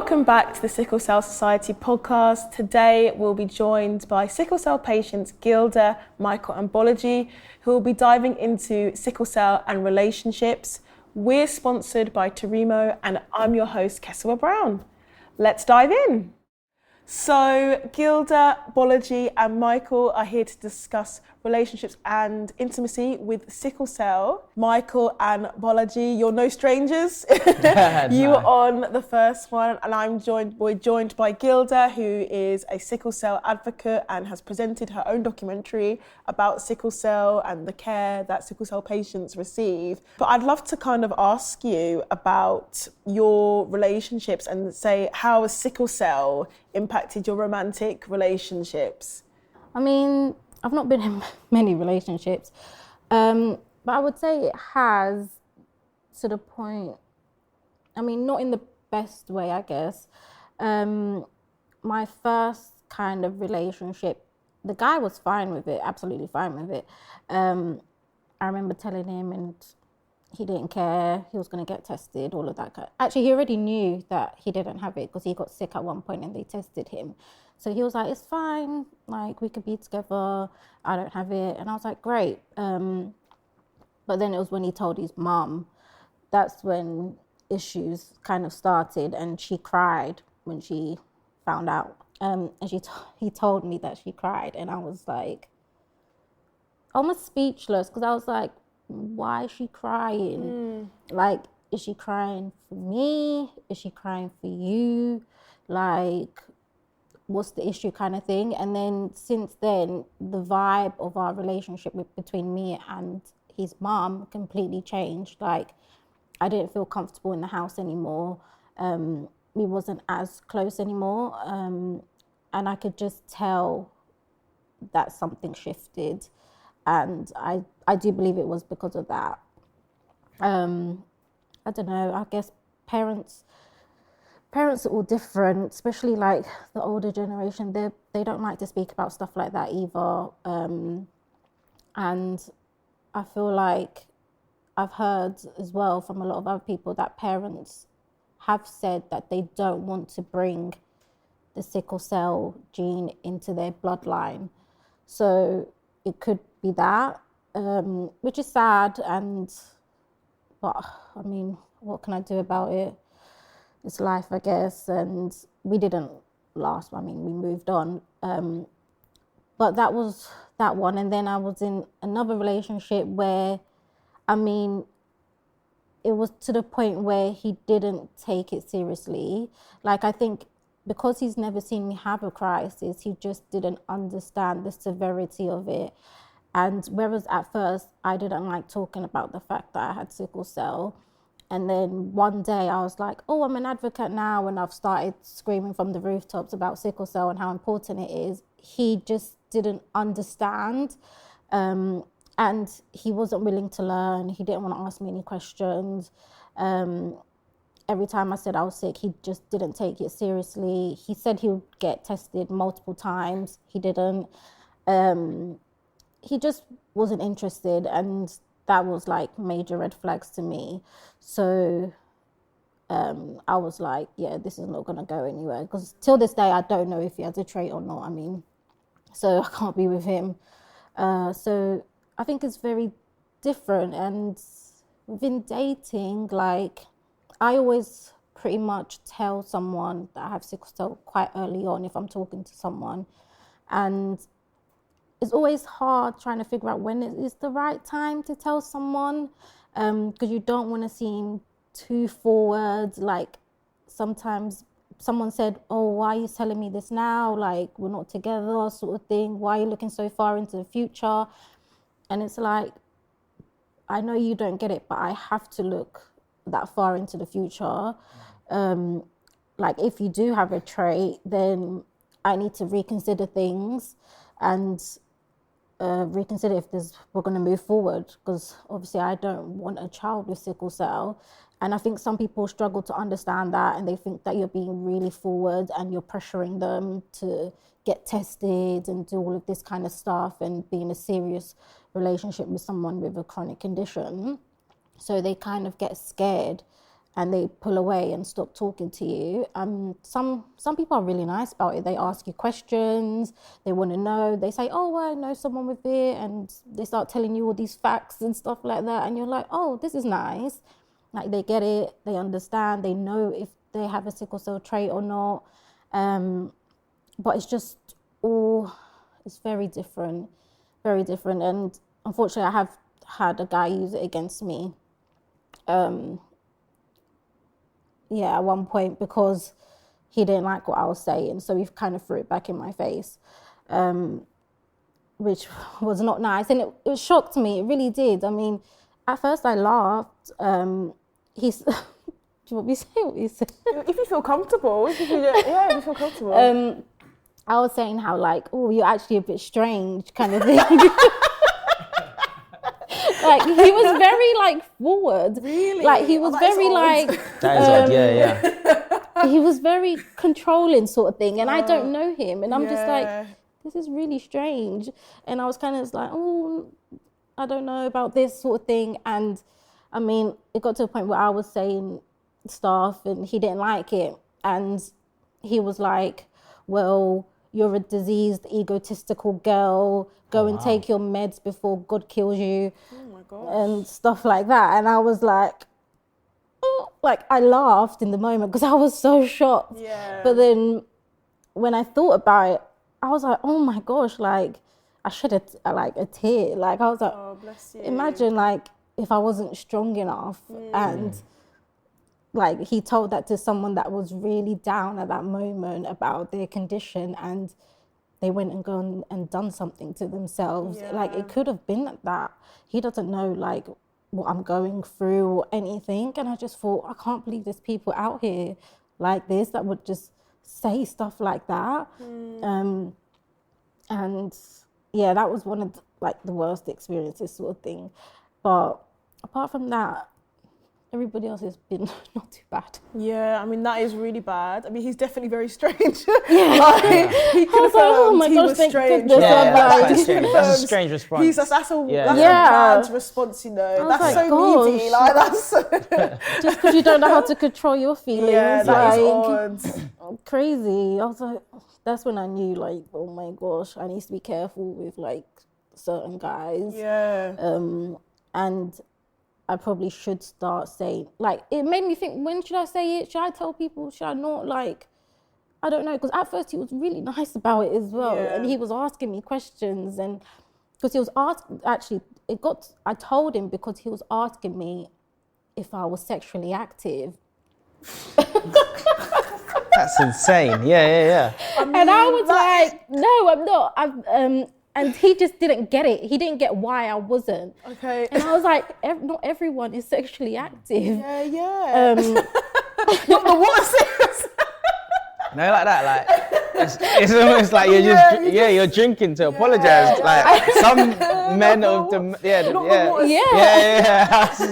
Welcome back to the Sickle Cell Society podcast. Today we'll be joined by sickle cell patients Gilda, Michael and Bolaji, who will be diving into sickle cell and relationships. We're sponsored by Terimo and I'm your host Kesewaa Browne. Let's dive in. So Gilda, Bolaji and Michael are here to discuss relationships and intimacy with sickle cell. Michael and Bolaji, you're no strangers. You were on the first one and we're joined by Gilda, who is a sickle cell advocate and has presented her own documentary about sickle cell and the care that sickle cell patients receive. But I'd love to kind of ask you about your relationships and say, how has sickle cell impacted your romantic relationships? I mean, I've not been in many relationships, but I would say it has, to the point, I mean, not in the best way, I guess. My first kind of relationship, the guy was fine with it, absolutely fine with it. I remember telling him and he didn't care, he was going to get tested, all of that. Actually, he already knew that he didn't have it because he got sick at one point and they tested him. So he was like, it's fine, like we could be together, I don't have it. And I was like, great. But then it was when he told his mum, that's when issues kind of started, and she cried when she found out. And he told me that she cried, and I was like, almost speechless, because I was like, why is she crying? Like, is she crying for me? Is she crying for you? Like, what's the issue, kind of thing? And then since then, the vibe of our relationship between me and his mom completely changed. Like, I didn't feel comfortable in the house anymore. We wasn't as close anymore. And I could just tell that something shifted. And I do believe it was because of that. I don't know, I guess parents are all different, especially like the older generation. They don't like to speak about stuff like that either. And I feel like I've heard as well from a lot of other people that parents have said that they don't want to bring the sickle cell gene into their bloodline. So it could be that, which is sad, but I mean, what can I do about it? It's life, I guess. And we didn't last, I mean, we moved on. But that was that one. And then I was in another relationship where, I mean, it was to the point where he didn't take it seriously. Like, I think because he's never seen me have a crisis, he just didn't understand the severity of it. And whereas at first I didn't like talking about the fact that I had sickle cell, and then one day I was like, oh, I'm an advocate now, and I've started screaming from the rooftops about sickle cell and how important it is. He just didn't understand, and he wasn't willing to learn. He didn't want to ask me any questions. Every time I said I was sick, he just didn't take it seriously. He said he would get tested multiple times. He didn't. He just wasn't interested, and that was like major red flags to me. So I was like, yeah, this is not going to go anywhere, because till this day I don't know if he has a trait or not. I mean, so I can't be with him. So I think it's very different. And within dating, like, I always pretty much tell someone that I have sickle cell quite early on if I'm talking to someone. And it's always hard trying to figure out when it is the right time to tell someone, because you don't want to seem too forward. Like, sometimes someone said, oh, why are you telling me this now? Like, we're not together, sort of thing. Why are you looking so far into the future? And it's like, I know you don't get it, but I have to look that far into the future. Like, if you do have a trait, then I need to reconsider things and reconsider if we're going to move forward, because obviously I don't want a child with sickle cell. And I think some people struggle to understand that, and they think that you're being really forward and you're pressuring them to get tested and do all of this kind of stuff and be in a serious relationship with someone with a chronic condition. So they kind of get scared and they pull away and stop talking to you. Some people are really nice about it. They ask you questions, they want to know. They say, oh, well, I know someone with it, and they start telling you all these facts and stuff like that. And you're like, oh, this is nice. Like, they get it, they understand, they know if they have a sickle cell trait or not. But it's just it's very different, very different. And unfortunately, I have had a guy use it against me. At one point, because he didn't like what I was saying, so he kind of threw it back in my face, which was not nice, and it shocked me. It really did. I mean, at first I laughed. He's do you want me to say what he said? If you feel comfortable, if you feel comfortable. I was saying how, like, oh, you're actually a bit strange, kind of thing. Like, he was very, like, forward. Really? Like, he was very, like... That is odd, yeah. He was very controlling, sort of thing. And I don't know him. And I'm just like, this is really strange. And I was kind of like, oh, I don't know about this sort of thing. And, I mean, it got to a point where I was saying stuff and he didn't like it. And he was like, well, you're a diseased, egotistical girl. Go and take your meds before God kills you. Oh my gosh. And stuff like that. And I was like, oh, like, I laughed in the moment because I was so shocked. Yeah. But then when I thought about it, I was like, oh my gosh, like, I should have, like, a tear. Like, I was like, oh, bless you. Imagine, like, if I wasn't strong enough and, like, he told that to someone that was really down at that moment about their condition, and they went and gone and done something to themselves. Yeah. Like, it could have been like that. He doesn't know, like, what I'm going through or anything. And I just thought, I can't believe there's people out here like this that would just say stuff like that. And yeah, that was one of the, like, the worst experiences, sort of thing. But apart from that, everybody else has been not too bad. Yeah, I mean, that is really bad. I mean, he's definitely very strange. He I was like, oh my gosh, thank goodness. That's a strange response. That's a bad response, you know. That's like, so needy. Like, that's just because you don't know how to control your feelings. Yeah, that is odd. Crazy. I was like, that's when I knew, like, oh my gosh, I need to be careful with, like, certain guys. Yeah. And I probably should start saying, like, it made me think, when should I say it? Should I tell people? Should I not? Like, I don't know. Because at first he was really nice about it as well. Yeah. And he was asking me questions. And because he was actually, I told him because he was asking me if I was sexually active. That's insane. Yeah. I mean, and I was like, no, I'm not. And he just didn't get it. He didn't get why I wasn't. Okay. And I was like, not everyone is sexually active. Yeah. Not the water. No, like that. Like, it's almost like you're drinking to apologize. Like, some men of the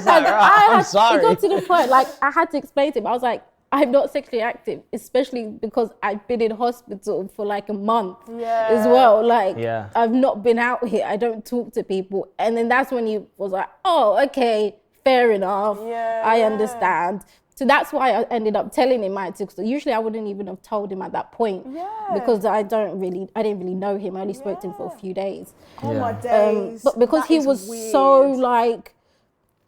I'm sorry. It got to the point, like, I had to explain to him. I was like, I'm not sexually active, especially because I've been in hospital for like a month as well. Like, I've not been out here. I don't talk to people. And then that's when he was like, oh, okay, fair enough. I understand. So that's why I ended up telling him I took. So usually I wouldn't even have told him at that point because I didn't really know him. I only spoke to him for a few days. Oh my days. But because he was so, like,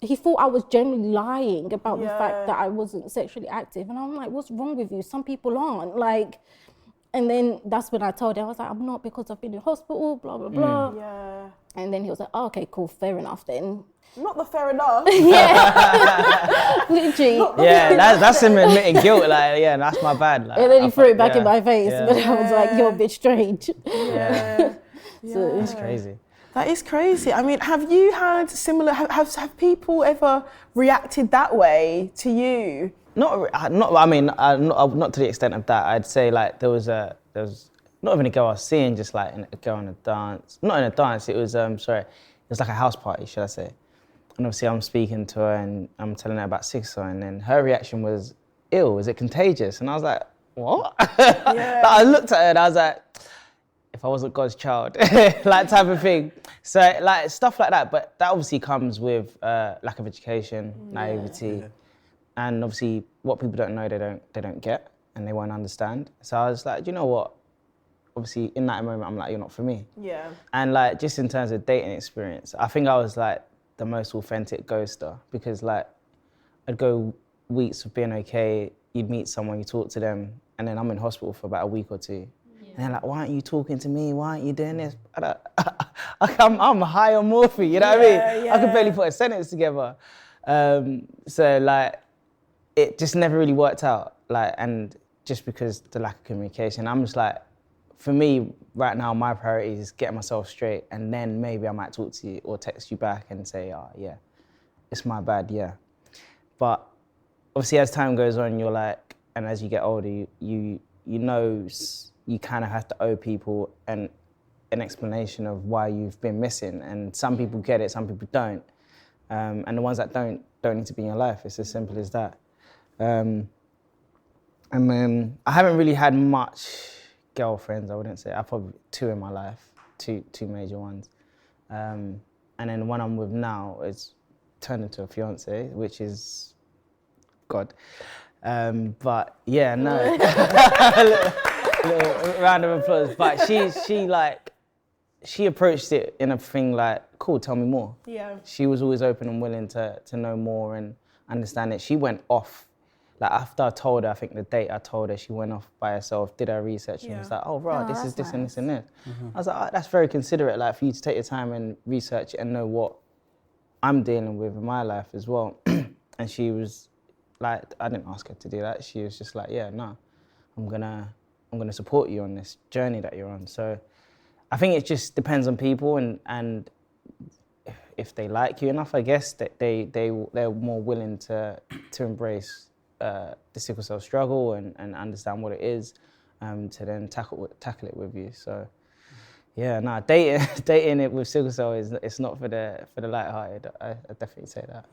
he thought I was genuinely lying about the fact that I wasn't sexually active. And I'm like, what's wrong with you? Some people aren't. Like, and then that's when I told him, I was like, I'm not, because I've been in hospital, blah, blah, blah. Yeah. And then he was like, oh, okay, cool, fair enough then. Not the fair enough. Literally. That's him admitting guilt. Like, that's my bad. Like, and then he threw it back in my face. But I was like, you're a bit strange. So, it's crazy. That is crazy. I mean, have you had similar? Have people ever reacted that way to you? Not to the extent of that. I'd say, like, there was not even a girl I was seeing, just like a girl in a dance. Not in a dance. It was it was like a house party, should I say? And obviously, I'm speaking to her and I'm telling her about Sickle, and then her reaction was, "Ew, is it contagious?" And I was like, "What?" I looked at her and I was like, if I wasn't God's child, like, type of thing. So, like, stuff like that. But that obviously comes with lack of education, naivety. and obviously what people don't know, they don't get, and they won't understand. So I was like, do you know what? Obviously, in that moment, I'm like, you're not for me. Yeah. And like, just in terms of dating experience, I think I was like the most authentic ghoster, because like, I'd go weeks of being okay, you'd meet someone, you talk to them, and then I'm in hospital for about a week or two. Yeah. And they're like, why aren't you talking to me? Why aren't you doing this? I'm high on morphine, you know what I mean? Yeah. I could barely put a sentence together. So like, it just never really worked out. Like, and just because the lack of communication, I'm just like, for me right now, my priority is getting myself straight, and then maybe I might talk to you or text you back and say, oh yeah, it's my bad, yeah. But obviously as time goes on, you're like, and as you get older, you know you kind of have to owe people an explanation of why you've been missing. And some people get it, some people don't. And the ones that don't need to be in your life. It's as simple as that. And then I haven't really had much girlfriends, I wouldn't say. I've probably 2 in my life, two major ones. And then the one I'm with now is turned into a fiance, which is God. But yeah, no. little round of applause. But she approached it in a thing like, cool, tell me more. Yeah. She was always open and willing to know more and understand it. She went off. Like after I told her, I think the date I told her, she went off by herself, did her research, and was like, oh, right, this is this and this and this. Mm-hmm. I was like, oh, that's very considerate, like for you to take your time and research it and know what I'm dealing with in my life as well. And she was like, I didn't ask her to do that. She was just like, yeah, no, I'm gonna support you on this journey that you're on. So I think it just depends on people, and if they like you enough, I guess that they're more willing to embrace the sickle cell struggle and understand what it is, to then tackle it with you. So yeah, no, dating it with sickle cell it's not for the lighthearted. I definitely say that.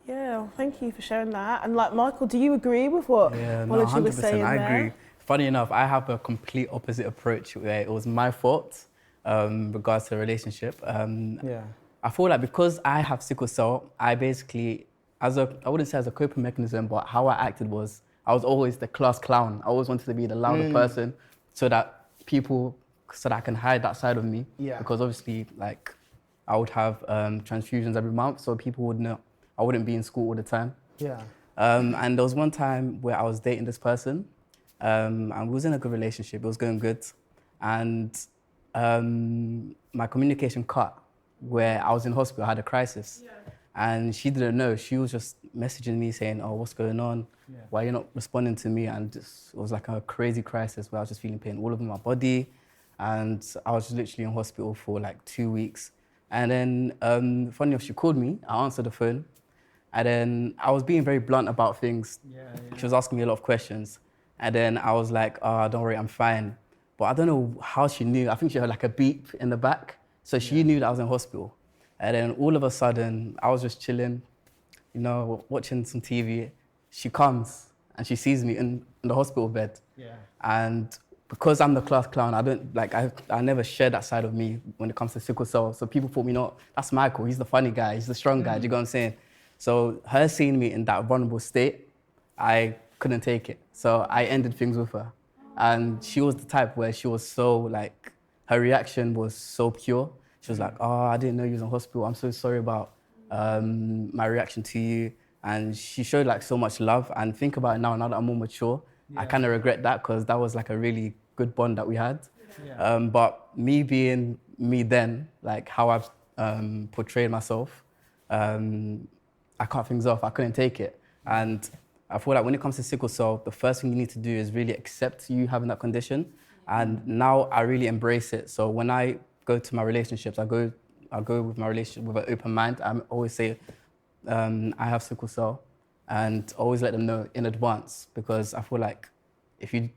Yeah, well, thank you for sharing that. And like Michael, do you agree with what Bolaji was saying there? I agree. Funny enough, I have a complete opposite approach where it was my fault regards to the relationship. I feel like because I have sickle cell, I basically, I wouldn't say as a coping mechanism, but how I acted was, I was always the class clown. I always wanted to be the louder person so that I can hide that side of me. Yeah. Because obviously, like, I would have transfusions every month, so people would know I wouldn't be in school all the time. Yeah. And there was one time where I was dating this person, and we was in a good relationship. It was going good, and my communication cut where I was in hospital. I had a crisis, and she didn't know. She was just messaging me saying, "Oh, what's going on? Why are you not responding to me?" And it was like a crazy crisis where I was just feeling pain all over my body, and I was just literally in hospital for like 2 weeks. And then, funny enough, she called me. I answered the phone. And then I was being very blunt about things. She was asking me a lot of questions. And then I was like, oh, don't worry, I'm fine. But I don't know how she knew. I think she heard like a beep in the back. So she knew that I was in hospital. And then all of a sudden, I was just chilling, you know, watching some TV. She comes and she sees me in the hospital bed. And because I'm the class clown, I never share that side of me when it comes to sickle cell. So people thought me, no, that's Michael. He's the funny guy. He's the strong guy. Do you get what I'm saying? So her seeing me in that vulnerable state, I couldn't take it. So I ended things with her. And she was the type where she was so like, her reaction was so pure. She was like, oh, I didn't know you was in hospital. I'm so sorry about my reaction to you. And she showed like so much love. And think about it now that I'm more mature, I kind of regret that because that was like a really good bond that we had. But me being me then, like how I've portrayed myself, I cut things off. I couldn't take it. And I feel like when it comes to sickle cell, the first thing you need to do is really accept you having that condition. And now I really embrace it. So when I go to my relationships, I go with my relationship with an open mind. I always say, I have sickle cell, and always let them know in advance, because I feel like if you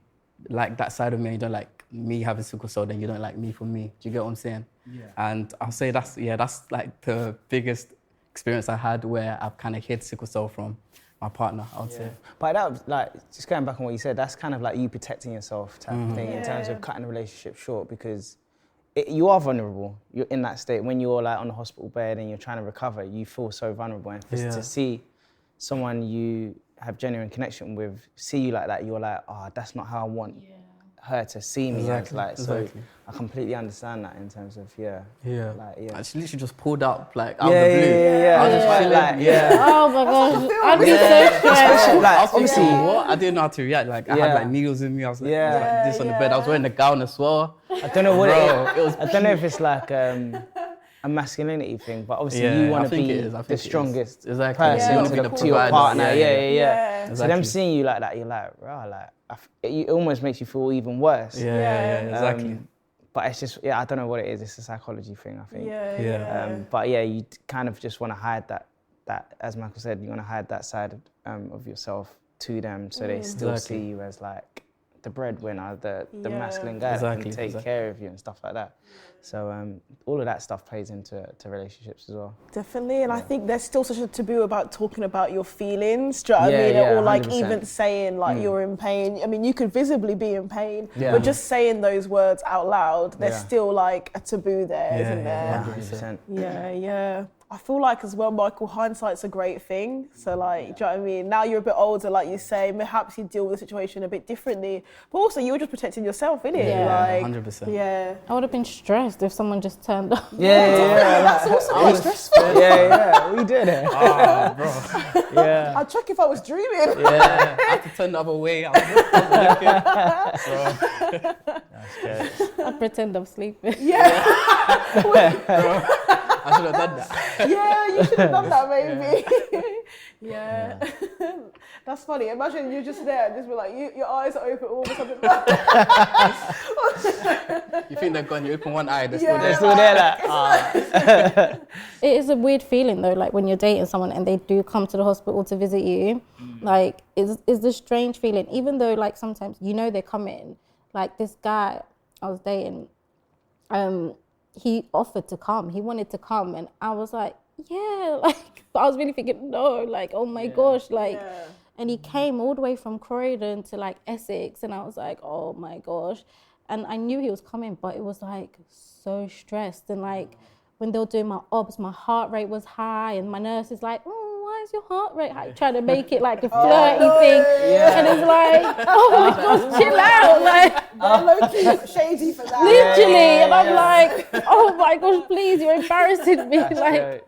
like that side of me and you don't like me having sickle cell, then you don't like me for me. Do you get what I'm saying? Yeah. And I'll say that's like the biggest experience I had where I've kind of hid sickle cell from my partner, I would say. But that was like, just going back on what you said, that's kind of like you protecting yourself type of thing in terms of cutting the relationship short, because you are vulnerable. You're in that state. When you're like on the hospital bed and you're trying to recover, you feel so vulnerable. And to see someone you have genuine connection with see you like that, you're like, oh, that's not how I want her to see me. Exactly. Like, Exactly. so I completely understand that in terms of Yeah. like, yeah. I just literally just pulled up like out of the blue. Yeah. I was just chilling. Oh my gosh, I'd be so stressed. Like, I was obviously, thinking, what? I didn't know how to react. Like, I had like needles in me. I was like, this on the bed. I was wearing a gown as well. I don't know what it was. I don't know if it's like a masculinity thing, but obviously you want to be the strongest person to your partner. Yeah. So them seeing you like that, you're like, rah, like it almost makes you feel even worse. Exactly. But it's just, I don't know what it is. It's a psychology thing, I think. But yeah, you kind of just want to hide that, as Michael said, you want to hide that side of yourself to them, so they still see you as like the breadwinner, the masculine guy that can take care of you and stuff like that. So all of that stuff plays into relationships as well. Definitely, and I think there's still such a taboo about talking about your feelings, do you know what I mean? Or like 100%. even saying like you're in pain. I mean, you could visibly be in pain, but just saying those words out loud, there's still like a taboo there, isn't there? 100%. Yeah. I feel like as well, Michael, hindsight's a great thing. So like, do you know what I mean? Now you're a bit older, like you say, perhaps you deal with the situation a bit differently. But also you're just protecting yourself, innit? Yeah, like, 100%. Yeah. I would have been stressed if someone just turned up. That's also quite stressful. We did it. Oh, bro. I'd check if I was dreaming. I had to turn the other way. I was looking. Bro. That's good. I'd pretend I'm sleeping. Bro. I should have done that. Yeah, you should have done that, maybe. Yeah. That's funny. Imagine you're just there and just be like, your eyes are open all of a sudden. You think they're gone, you open one eye, they're Still there, like, It is a weird feeling though, like when you're dating someone and they do come to the hospital to visit you, like it's this strange feeling, even though like sometimes you know they're coming. Like this guy I was dating, he offered to come. He wanted to come, and I was like, yeah, like, but I was really thinking, no, like, oh my gosh, like, and he came all the way from Croydon to like Essex, and I was like, oh my gosh, and I knew he was coming, but it was like so stressed, and like when they were doing my obs, my heart rate was high, and my nurse is like, why is your heart rate high? Trying to make it like a flirty thing, and it's like, oh my gosh, chill out, like. Low-key shady for that. Literally, and I'm like, oh my gosh, please, you're embarrassing me. Like,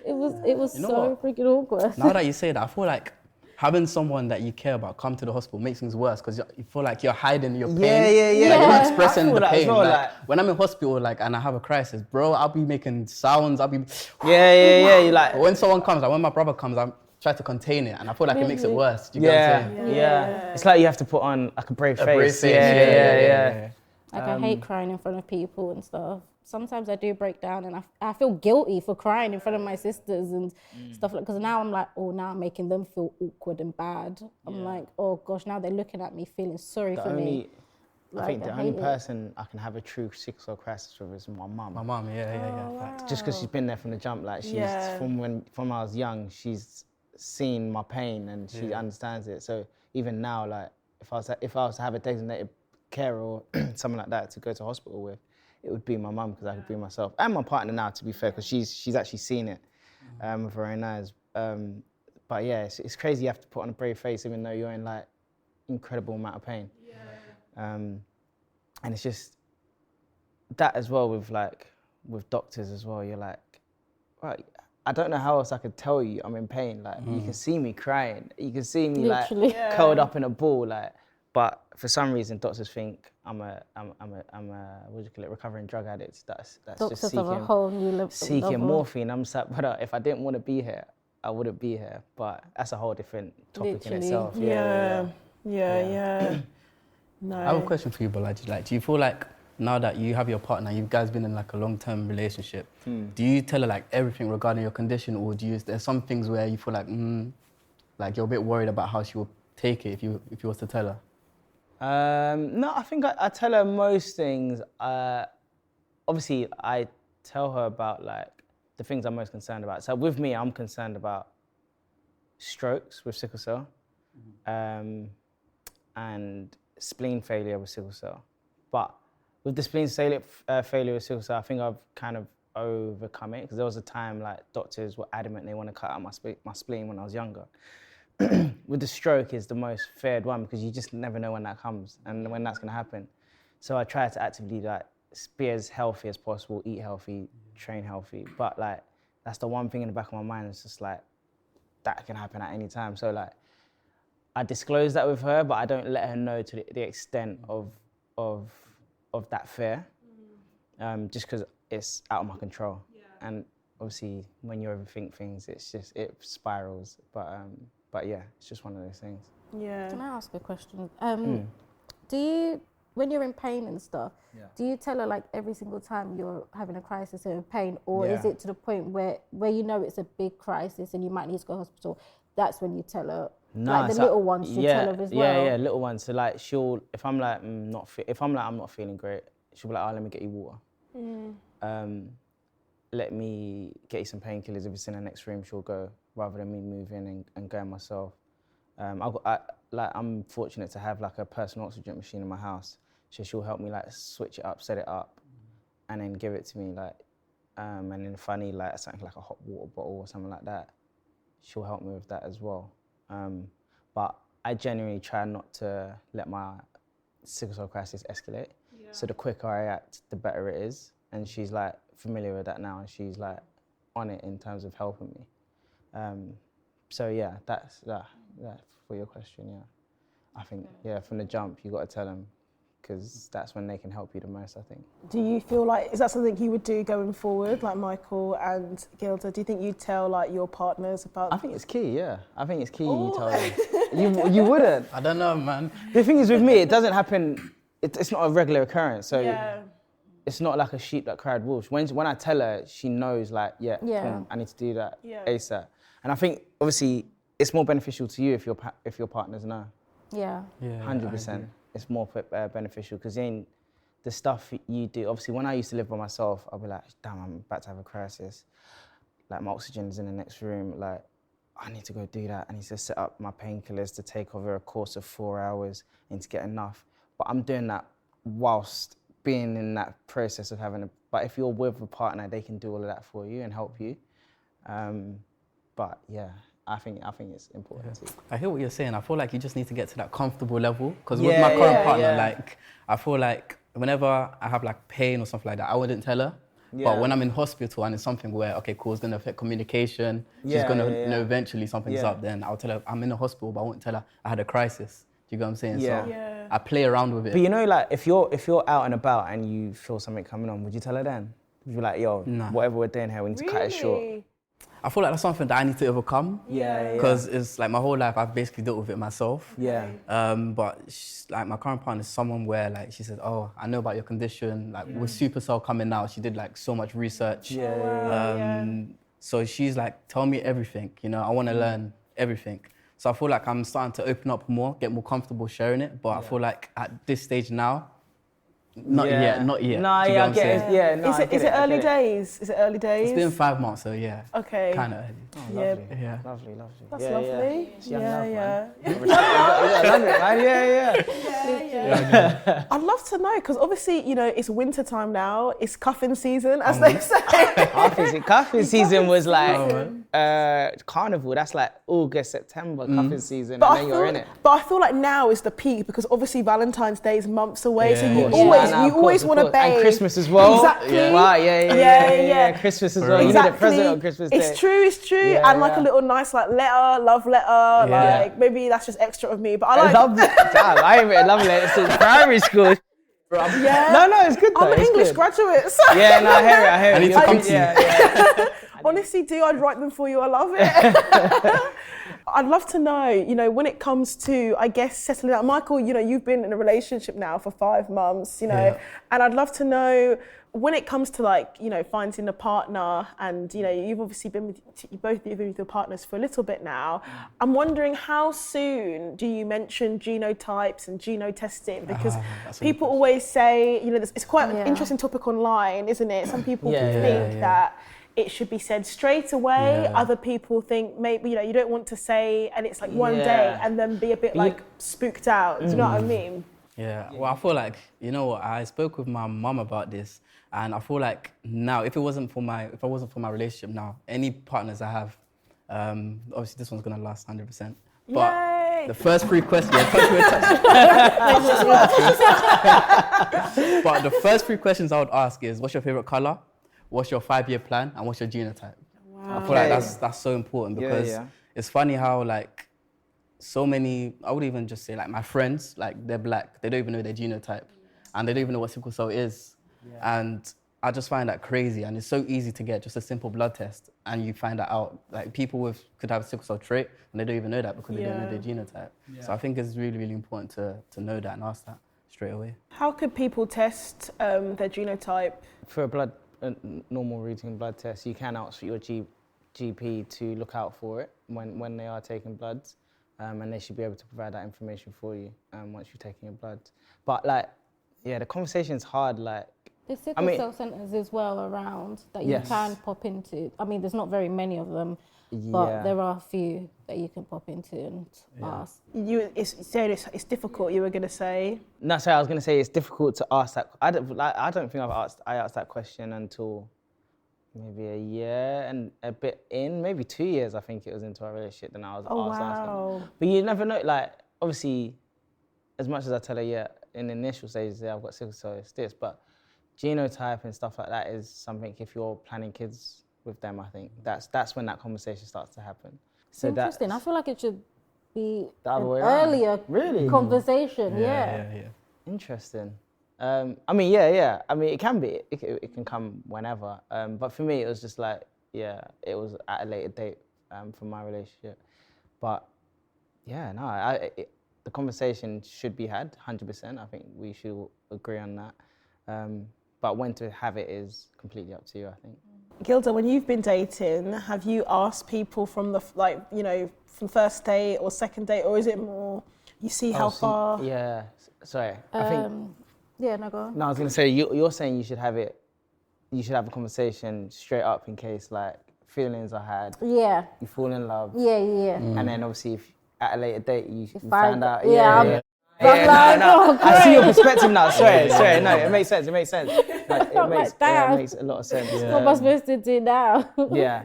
it was so freaking awkward. Now that you say that, I feel like having someone that you care about come to the hospital makes things worse because you feel like you're hiding your pain. Like you're not expressing the pain. Well, like, when I'm in hospital, like, and I have a crisis, bro, I'll be making sounds. I'll be. You like. When someone comes, like when my brother comes, I'm try to contain it, and I feel like it makes it worse. Do you get what I'm saying? It's like you have to put on like a brave face. Brave face. Yeah. Like I hate crying in front of people and stuff. Sometimes I do break down, and I feel guilty for crying in front of my sisters and stuff like. Because now I'm like, now I'm making them feel awkward and bad. I'm like, oh gosh, now they're looking at me feeling sorry for me. I think the only person I can have a true sickle cell crisis with is my mum. My mum, yeah. Just because she's been there from the jump, like she's from when I was young, she's seen my pain and she understands it. So even now, like if I was to have a designated carer or someone like that to go to hospital with, it would be my mum because I could be myself, and my partner now, to be fair, because she's actually seen it with her own eyes. But yeah, it's crazy. You have to put on a brave face even though you're in like incredible amount of pain. And it's just that as well with doctors as well. You're like, right, I don't know how else I could tell you I'm in pain. Like you can see me crying, you can see me like curled up in a ball, like. But for some reason, doctors think I'm a what do you call it, recovering drug addict. That's Doctors just have a whole new seeking morphine. I'm just like, brother, if I didn't want to be here, I wouldn't be here. But that's a whole different topic in itself. Yeah. No. I have a question for you, Bolaji. Like, do you feel like now that you have your partner, you guys been in like a long-term relationship, do you tell her like everything regarding your condition, or there's some things where you feel like you're a bit worried about how she will take it if you was to tell her? No, I think I tell her most things. Obviously, I tell her about like the things I'm most concerned about. So with me, I'm concerned about strokes with sickle cell, and spleen failure with sickle cell. But with the spleen failure with sickle cell, I think I've kind of overcome it because there was a time like doctors were adamant they want to cut out my spleen when I was younger. with the stroke is the most feared one because you just never know when that comes and when that's going to happen. So I try to actively like be as healthy as possible, eat healthy, train healthy. But like that's the one thing in the back of my mind. It's just like that can happen at any time. So like I disclose that with her, but I don't let her know to the extent of that fear, just because it's out of my control. And obviously, when you overthink things, it spirals. But yeah, it's just one of those things. Yeah. Can I ask a question? Do you, when you're in pain and stuff, do you tell her like every single time you're having a crisis or in pain, or is it to the point where you know it's a big crisis and you might need to go to hospital? That's when you tell her. No, like the little ones, you tell her as well. Yeah, little ones. So like if I'm like I'm not feeling great, she'll be like, oh, let me get you water. Let me get you some painkillers. If it's in the next room, she'll go rather than me move in and going myself. I'm fortunate to have like a personal oxygen machine in my house, so she'll help me like switch it up, set it up, and then give it to me like. And then if I need like something like a hot water bottle or something like that, she'll help me with that as well. But I genuinely try not to let my sickle cell crisis escalate. So the quicker I act, the better it is. And she's like familiar with that now, and she's like on it in terms of helping me. So yeah, that's that for your question. Yeah, I think from the jump you got to tell them, because that's when they can help you the most, I think. Do you feel like, is that something you would do going forward, like Michael and Gilda? Do you think you'd tell like your partners about? I think it's key, yeah. I think it's key you tell them. You wouldn't? I don't know, man. The thing is with me, it doesn't happen, it's not a regular occurrence, so it's not like a sheep that cried wolf. When I tell her, she knows like, boom, I need to do that ASAP. And I think obviously it's more beneficial to you if your partners know. Yeah. 100%. It's more beneficial because then the stuff you do, obviously when I used to live by myself, I'll be like, damn, I'm about to have a crisis. Like my oxygen's in the next room, like I need to go do that. I need to set up my painkillers to take over a course of 4 hours and to get enough. But I'm doing that whilst being in that process of but if you're with a partner, they can do all of that for you and help you. But yeah, I think it's important too. I hear what you're saying. I feel like you just need to get to that comfortable level. Because with my current partner, like, I feel like whenever I have like pain or something like that, I wouldn't tell her. But when I'm in hospital and it's something where, okay, cool, it's going to affect communication, she's going to know eventually something's up, then I'll tell her I'm in the hospital, but I won't tell her I had a crisis. Do you get what I'm saying? So I play around with it. But you know, like, if you're out and about and you feel something coming on, would you tell her then? Would you be like, yo, whatever we're doing here, we need to cut it short? I feel like that's something that I need to overcome. Because it's like my whole life I've basically dealt with it myself. But like my current partner is someone where like she said, oh, I know about your condition. Like with Supercell coming out, she did like so much research. So she's like, tell me everything. You know, I want to learn everything. So I feel like I'm starting to open up more, get more comfortable sharing it. But I feel like at this stage now, not yet. No, I get it. Is it early days? Is it early days? It's been 5 months, so yeah. Okay. Kind of early. Oh, lovely. Lovely. That's lovely. I'd love to know, because obviously, you know, it's winter time now. It's cuffing season, as they say. Cuffing season was like carnival. That's like August, September, cuffing season, and then you're in it. But I feel like now is the peak, because obviously Valentine's Day is months away, so you always want to bathe. And Christmas as well. Exactly. Wow, yeah. Christmas as well. Exactly. You need a present on Christmas Day. It's true. And like a little nice like love letter. Like maybe that's just extra of me, but I like. Love damn, I ain't written love letters since primary school. No, it's good though. I'm an English graduate, so. I hear it. I need to come to you. Honestly, I'd write them for you. I love it. I'd love to know, you know, when it comes to, I guess, settling out. Michael, you know, you've been in a relationship now for 5 months, you know, and I'd love to know when it comes to, like, you know, finding a partner, and, you know, you've obviously been with, both of you have been with your partners for a little bit now. I'm wondering, how soon do you mention genotypes and genotesting? Because people always say, you know, it's quite an interesting topic online, isn't it? Some people think that it should be said straight away. Other people think maybe, you know, you don't want to say, and it's like one day and then be a bit like spooked out. Do you know what I mean? Yeah, well, I feel like, you know what, I spoke with my mum about this, and I feel like now, if I wasn't for my relationship now, any partners I have, obviously this one's gonna last 100%, But Yay! the first three questions, but the first three questions I would ask is, what's your favorite color? What's your 5-year plan? And what's your genotype? Wow. I feel like that's so important because Yeah. it's funny how like so many, I would even just say like my friends, like they're black, they don't even know their genotype and they don't even know what sickle cell is. Yeah. And I just find that crazy, and it's so easy to get just a simple blood test and you find that out. Like people could have a sickle cell trait and they don't even know that because they don't know their genotype. Yeah. So I think it's really, really important to know that and ask that straight away. How could people test their genotype? For a normal routine blood test, you can ask your GP to look out for it when they are taking bloods, and they should be able to provide that information for you once you're taking your blood. But like, yeah, the conversation's hard. Like, there's sickle cell centres as well around that you can pop into. I mean, there's not very many of them, but there are a few that you can pop into and ask. It's difficult, you were going to say? No, sorry, I was going to say it's difficult to ask that. I don't think I asked that question until maybe a year and a bit in, maybe 2 years, I think it was into our relationship, then I was asking. But you never know, like, obviously, as much as I tell her, yeah, in the initial stages, yeah, I've got sickle cell, it's this, but genotype and stuff like that is something, if you're planning kids with them, I think that's when that conversation starts to happen. So interesting. I feel like it should be an earlier conversation. Yeah. Interesting. I mean, yeah. I mean, it can be. It can come whenever. But for me, it was just like, yeah, it was at a later date for my relationship. But yeah, no, the conversation should be had, 100%. I think we should agree on that. But when to have it is completely up to you, I think. Gilda, when you've been dating, have you asked people from from first date or second date, or is it more you see how far? Yeah, sorry. I think. Yeah, no, go on. No, I was gonna say you're saying you should have it. You should have a conversation straight up in case like feelings are had. Yeah. You fall in love. Yeah. And then obviously, if at a later date you find out. Yeah. No. I see your perspective now. Sorry. No, it makes sense. It makes a lot of sense. Yeah. What am I supposed to do now? Yeah.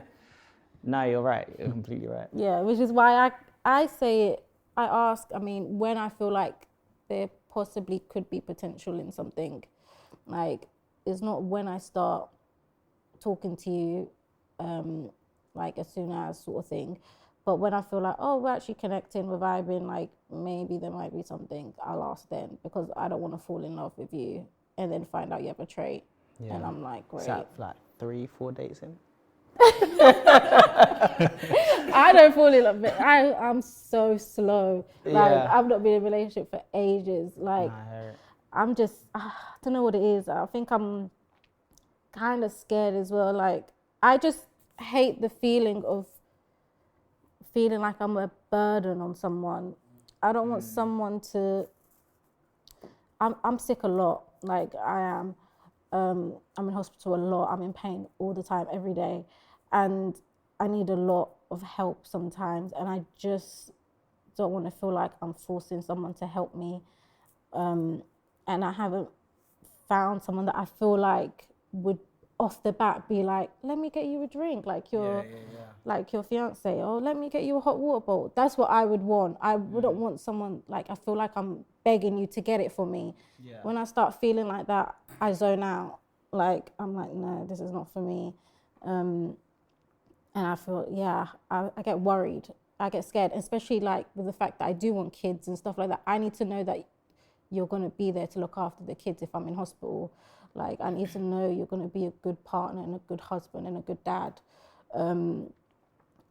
No, you're right. You're completely right. Yeah, which is why I say it. I ask. I mean, when I feel like there possibly could be potential in something, like it's not when I start talking to you, like as soon as sort of thing. But when I feel like, oh, we're actually connecting, we're vibing, like maybe there might be something, I'll ask then, because I don't want to fall in love with you and then find out you have a trait. Yeah. And I'm like, great. Is that like 3-4 dates in? I don't fall in love. I'm so slow. Like I've not been in a relationship for ages. Like I'm just, I don't know what it is. I think I'm kind of scared as well. Like I just hate the feeling of feeling like I'm a burden on someone. I don't want someone to. I'm sick a lot. Like I am. I'm in hospital a lot. I'm in pain all the time, every day, and I need a lot of help sometimes. And I just don't want to feel like I'm forcing someone to help me. And I haven't found someone that I feel like would off the bat be like, let me get you a drink, like your like your fiance, or let me get you a hot water bowl. That's what I would want. I wouldn't want someone like I feel like I'm begging you to get it for me. Yeah. When I start feeling like that, I zone out. Like I'm like, no, this is not for me. And I feel I get worried. I get scared, especially like with the fact that I do want kids and stuff like that. I need to know that you're gonna be there to look after the kids if I'm in hospital. Like, I need to know you're going to be a good partner and a good husband and a good dad.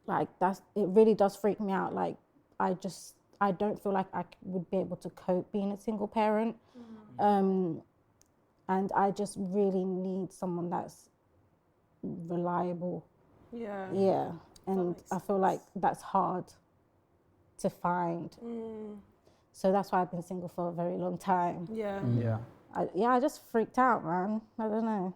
Like, it really does freak me out. Like, I don't feel like I would be able to cope being a single parent. And I just really need someone that's reliable. Yeah. Yeah. And I feel like that's hard to find. So that's why I've been single for a very long time. Yeah. Yeah. I just freaked out, man. I don't know.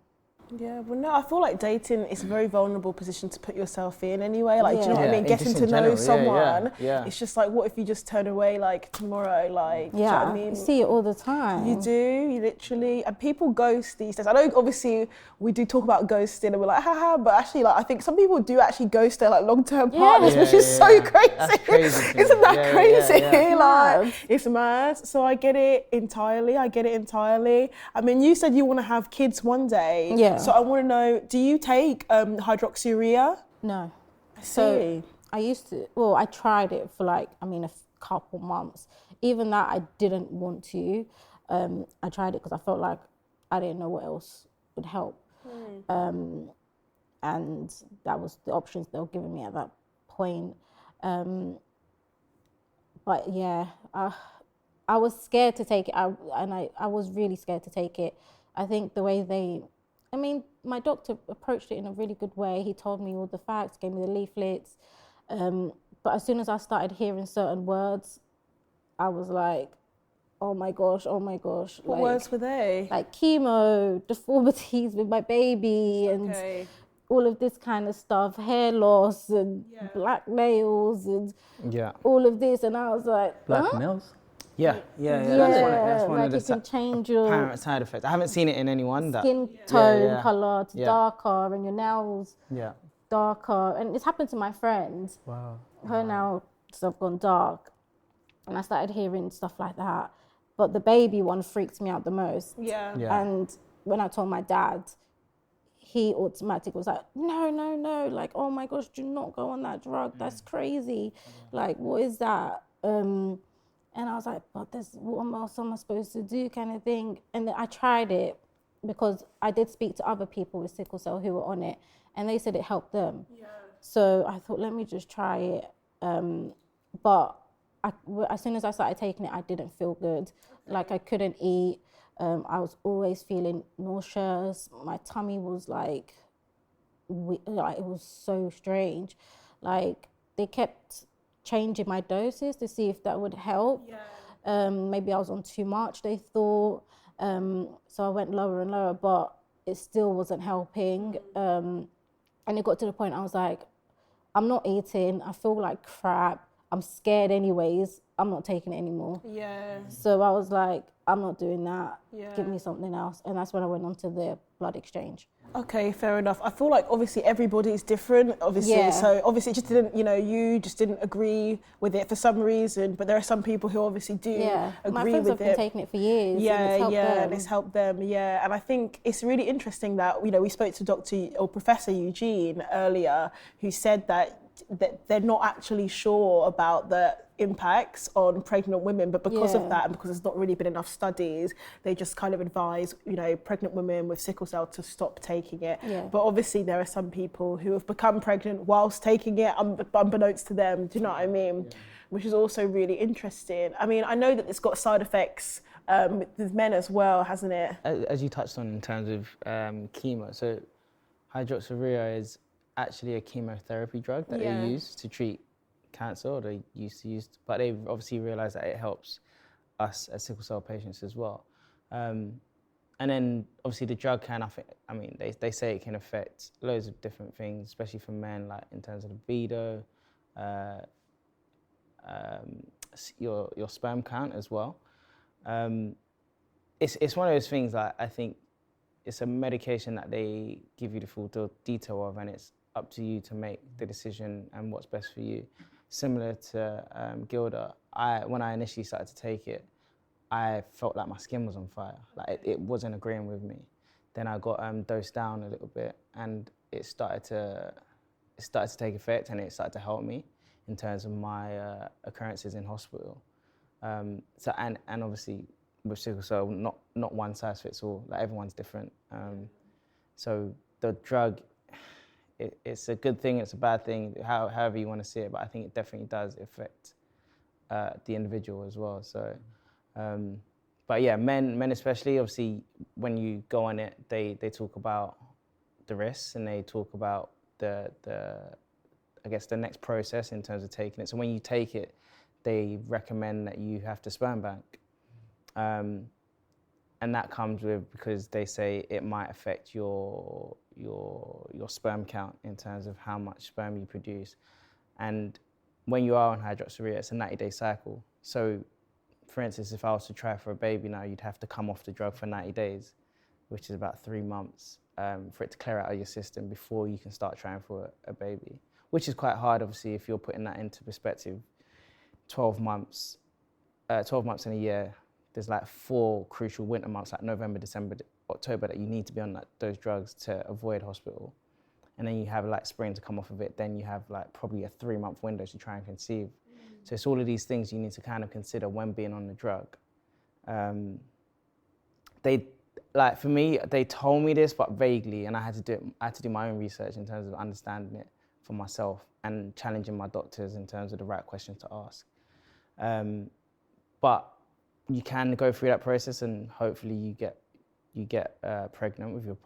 Yeah, well, no, I feel like dating is a very vulnerable position to put yourself in anyway. Like, do you know what I Yeah, mean? Getting just to in know general, someone, yeah. it's just like, what if you just turn away like tomorrow? Like, do you know what I mean? You see it all the time. You do, you literally, and people ghost these days. I know, obviously, we do talk about ghosting, and we're like, haha, but actually, like, I think some people do actually ghost their like long-term partners, which is so crazy. That's crazy. Isn't that crazy? Like, Mad. it's mad. So I get it entirely. I mean, you said you want to have kids one day. Yeah. So I want to know, do you take hydroxyurea? No. I see. So I used to, well, I tried it for like, a couple months. Even that, I didn't want to. I tried it because I felt like I didn't know what else would help. And that was the options they were giving me at that point. But yeah, I was scared to take it. I was really scared to take it. I think the way my doctor approached it in a really good way. He told me all the facts, gave me the leaflets. But as soon as I started hearing certain words, I was like, oh my gosh. What words were they? Like chemo, deformities with my baby, and all of this kind of stuff, hair loss and black nails and all of this. And I was like, Black nails? Yeah. That's one of the can change your apparent side effects. I haven't seen it in anyone. skin tone color to darker, and your nails darker. And it's happened to my friends. Wow. Her nails have gone dark, and I started hearing stuff like that. But the baby one freaked me out the most. Yeah. And when I told my dad, he automatically was like, no, like, oh my gosh, do not go on that drug. That's crazy. Like, what is that? And I was like, but what else am I supposed to do, kind of thing. And then I tried it because I did speak to other people with sickle cell who were on it, and they said it helped them. Yeah. So I thought, let me just try it. But as soon as I started taking it, I didn't feel good. Like, I couldn't eat. I was always feeling nauseous. My tummy was like it was so strange. Like, they kept changing my doses to see if that would help. Yeah. Maybe I was on too much, they thought. So I went lower and lower, but it still wasn't helping. And it got to the point I was like, I'm not eating. I feel like crap. I'm scared anyways. I'm not taking it anymore. Yeah. So I was like, I'm not doing that. Yeah. Give me something else. And that's when I went on to the blood exchange. Okay, fair enough. I feel like obviously everybody is different, obviously. Yeah. So obviously it just didn't, you just didn't agree with it for some reason, but there are some people who obviously do agree with it. My friends have been taking it for years. And it's helped them. Yeah. And I think it's really interesting that, we spoke to Professor Eugene earlier, who said that they're not actually sure about the impacts on pregnant women, but because of that, and because there's not really been enough studies, they just kind of advise, pregnant women with sickle cell to stop taking it. Yeah. But obviously there are some people who have become pregnant whilst taking it, unbeknownst to them, do you know what I mean? Yeah. Which is also really interesting. I mean, I know that it's got side effects with men as well, hasn't it? As you touched on in terms of chemo, so hydroxyurea is actually a chemotherapy drug that they use to treat cancer, or they used to use, but they've obviously realised that it helps us as sickle cell patients as well. And then obviously the drug can, they say it can affect loads of different things, especially for men, like in terms of libido, your sperm count as well. It's one of those things that I think it's a medication that they give you the full detail of, and it's up to you to make the decision and what's best for you. Similar to Gilda, when I initially started to take it, I felt like my skin was on fire. Like it wasn't agreeing with me. Then I got dosed down a little bit, and it started to take effect, and it started to help me in terms of my occurrences in hospital. So obviously with sickle cell, not one size fits all. Like, everyone's different. So the drug, it's a good thing, it's a bad thing, however you want to see it, but I think it definitely does affect the individual as well. So, but yeah, men especially, obviously, when you go on it, they talk about the risks, and they talk about the next process in terms of taking it. So when you take it, they recommend that you have to sperm bank. and that comes with, because they say it might affect your sperm count in terms of how much sperm you produce. And when you are on hydroxyurea, it's a 90-day cycle. So, for instance, if I was to try for a baby now, you'd have to come off the drug for 90 days, which is about 3 months, for it to clear out of your system before you can start trying for a baby, which is quite hard, obviously, if you're putting that into perspective. 12 months in a year, there's like 4 crucial winter months, like November, December, October, that you need to be on those drugs to avoid hospital. And then you have like spring to come off of it. Then you have like probably a 3-month window to try and conceive. So it's all of these things you need to kind of consider when being on the drug. For me, they told me this, but vaguely, and I had to do my own research in terms of understanding it for myself and challenging my doctors in terms of the right questions to ask. But you can go through that process, and hopefully you get pregnant with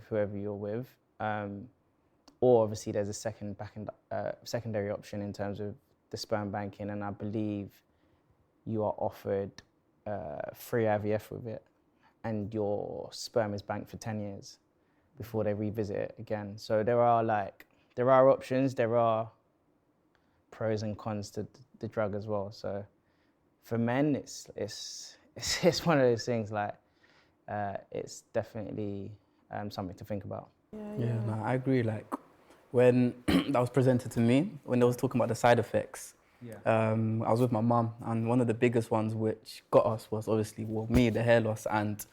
whoever you're with. Or obviously there's a secondary option in terms of the sperm banking, and I believe you are offered free IVF with it, and your sperm is banked for 10 years before they revisit it again. So there are options, there are pros and cons to the drug as well. So for men, it's one of those things, like it's definitely something to think about. Yeah, no, I agree. Like when that was presented to me, when they was talking about the side effects, I was with my mum, and one of the biggest ones which got us was obviously, me, the hair loss, and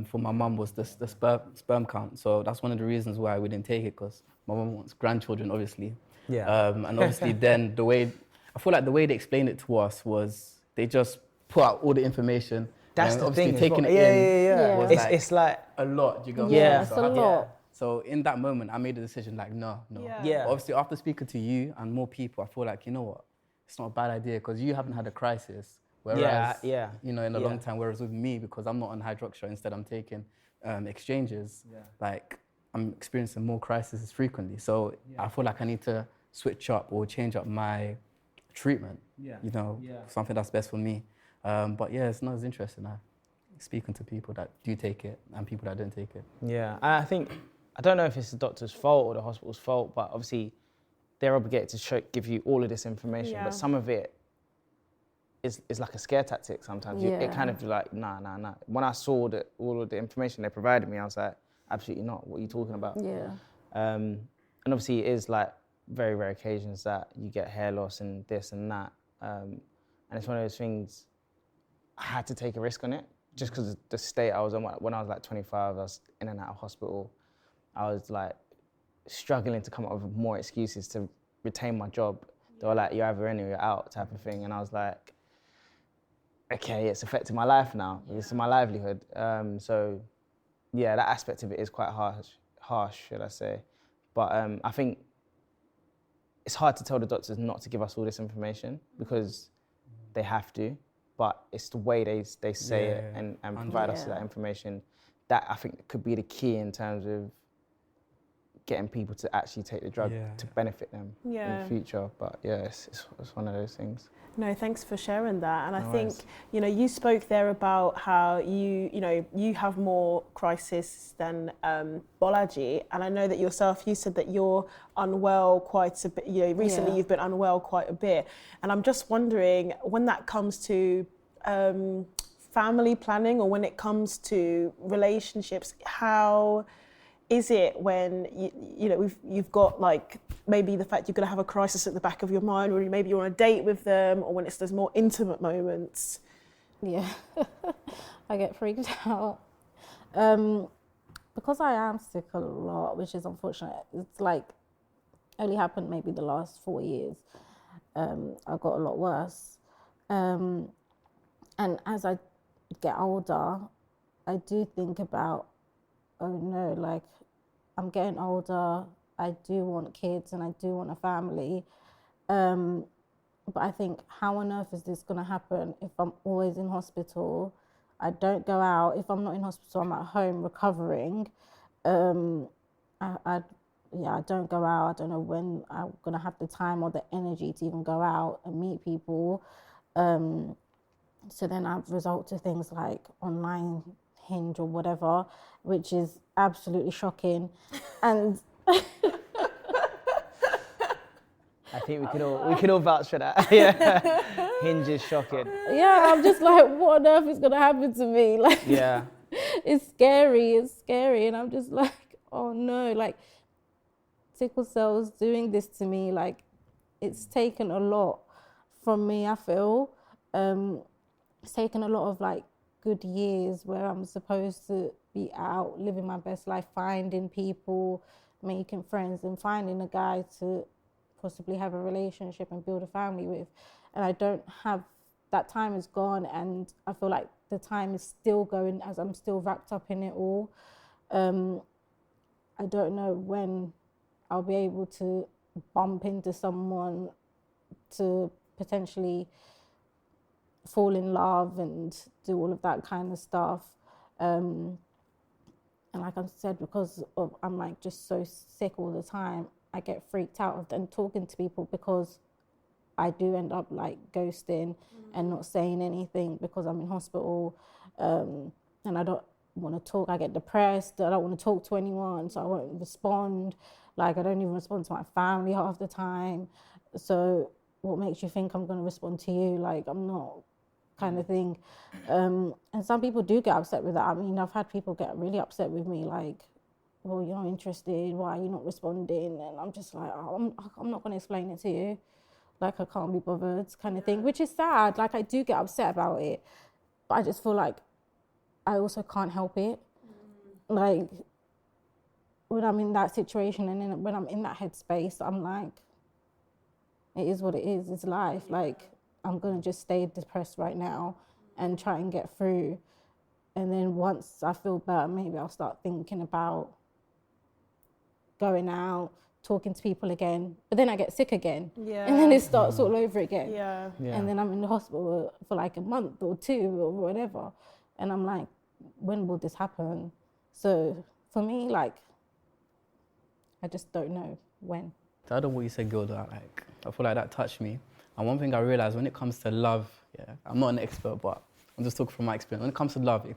for my mum was the sperm count. So that's one of the reasons why we didn't take it, because my mum wants grandchildren, obviously. And obviously then I feel like the way they explained it to us was they just put out all the information. That's and the obviously thing. Taking it in Yeah. was It's like a lot. You go, Yeah, it's a lot. So in that moment, I made a decision like, no. Yeah. But obviously, after speaking to you and more people, I feel like, you know what, it's not a bad idea, because you haven't had a crisis. Whereas, in a long time, whereas with me, because I'm not on hydroxyurea, instead I'm taking exchanges, like I'm experiencing more crises frequently. So I feel like I need to switch up or change up my treatment, something that's best for me. But yeah, it's not as interesting now, speaking to people that do take it and people that don't take it. Yeah, I don't know if it's the doctor's fault or the hospital's fault, but obviously they're obligated to give you all of this information, but some of it is like a scare tactic sometimes. It kind of like, nah. When I saw all of the information they provided me, I was like, absolutely not, what are you talking about? Yeah. And obviously it is like very rare occasions that you get hair loss and this and that. And it's one of those things, I had to take a risk on it, just because of the state I was in. When I was like 25, I was in and out of hospital. I was like struggling to come up with more excuses to retain my job. They were like, you're either in or you're out type of thing. And I was like, okay, it's affecting my life now. This is my livelihood. So yeah, that aspect of it is quite harsh, should I say. But I think it's hard to tell the doctors not to give us all this information, because they have to, but it's the way they say it and provide us that information that I think could be the key in terms of getting people to actually take the drug to benefit them in the future. But yeah, it's one of those things. No, thanks for sharing that. And I think, you spoke there about how you have more crisis than Bolaji. And I know that yourself, you said that you're unwell quite a bit, recently you've been unwell quite a bit. And I'm just wondering, when that comes to family planning, or when it comes to relationships, how is it when you've got like maybe the fact you're going to have a crisis at the back of your mind, or maybe you're on a date with them, or when it's those more intimate moments? Yeah, I get freaked out. Because I am sick a lot, which is unfortunate. It's like only happened maybe the last 4 years. I got a lot worse. And as I get older, I do think about, oh no, like I'm getting older, I do want kids and I do want a family. But I think, how on earth is this gonna happen if I'm always in hospital? I don't go out. If I'm not in hospital, I'm at home recovering. I don't go out. I don't know when I'm gonna have the time or the energy to even go out and meet people. So then I resort to things like online Hinge or whatever, which is absolutely shocking. And I think we could all vouch for that. Yeah, Hinge is shocking. yeah, I'm just like, what on earth is gonna happen to me? Like, Yeah, it's scary, and I'm just like, oh no, like sickle cell's doing this to me. Like, it's taken a lot from me, I feel. It's taken a lot of like good years where I'm supposed to be out living my best life, finding people, making friends, and finding a guy to possibly have a relationship and build a family with. And I don't have, that time is gone, and I feel like the time is still going as I'm still wrapped up in it all. I don't know when I'll be able to bump into someone to potentially fall in love and do all of that kind of stuff. And like I said, because of, I'm like just so sick all the time, I get freaked out of them talking to people, because I do end up like ghosting and not saying anything because I'm in hospital, and I don't want to talk. I get depressed. I don't want to talk to anyone, so I won't respond. Like, I don't even respond to my family half the time. So what makes you think I'm going to respond to you? Like, I'm not, kind of thing. And some people do get upset with that. I mean, I've had people get really upset with me, like, well, you're not interested, why are you not responding? And I'm just like, oh, I'm not going to explain it to you. Like, I can't be bothered, kind of thing, which is sad. Like, I do get upset about it, but I just feel like I also can't help it. Like, when I'm in that situation and then when I'm in that headspace, I'm like, it is what it is, it's life. Like, I'm going to just stay depressed right now and try and get through. And then once I feel better, maybe I'll start thinking about going out, talking to people again. But then I get sick again. Yeah. And then it starts all over again. Yeah. And then I'm in the hospital for like a month or two or whatever. And I'm like, when will this happen? So for me, like, I just don't know when. The other what you said, Gilda, like, I feel like that touched me. And one thing I realized when it comes to love, yeah, I'm not an expert, but I'm just talking from my experience. When it comes to love,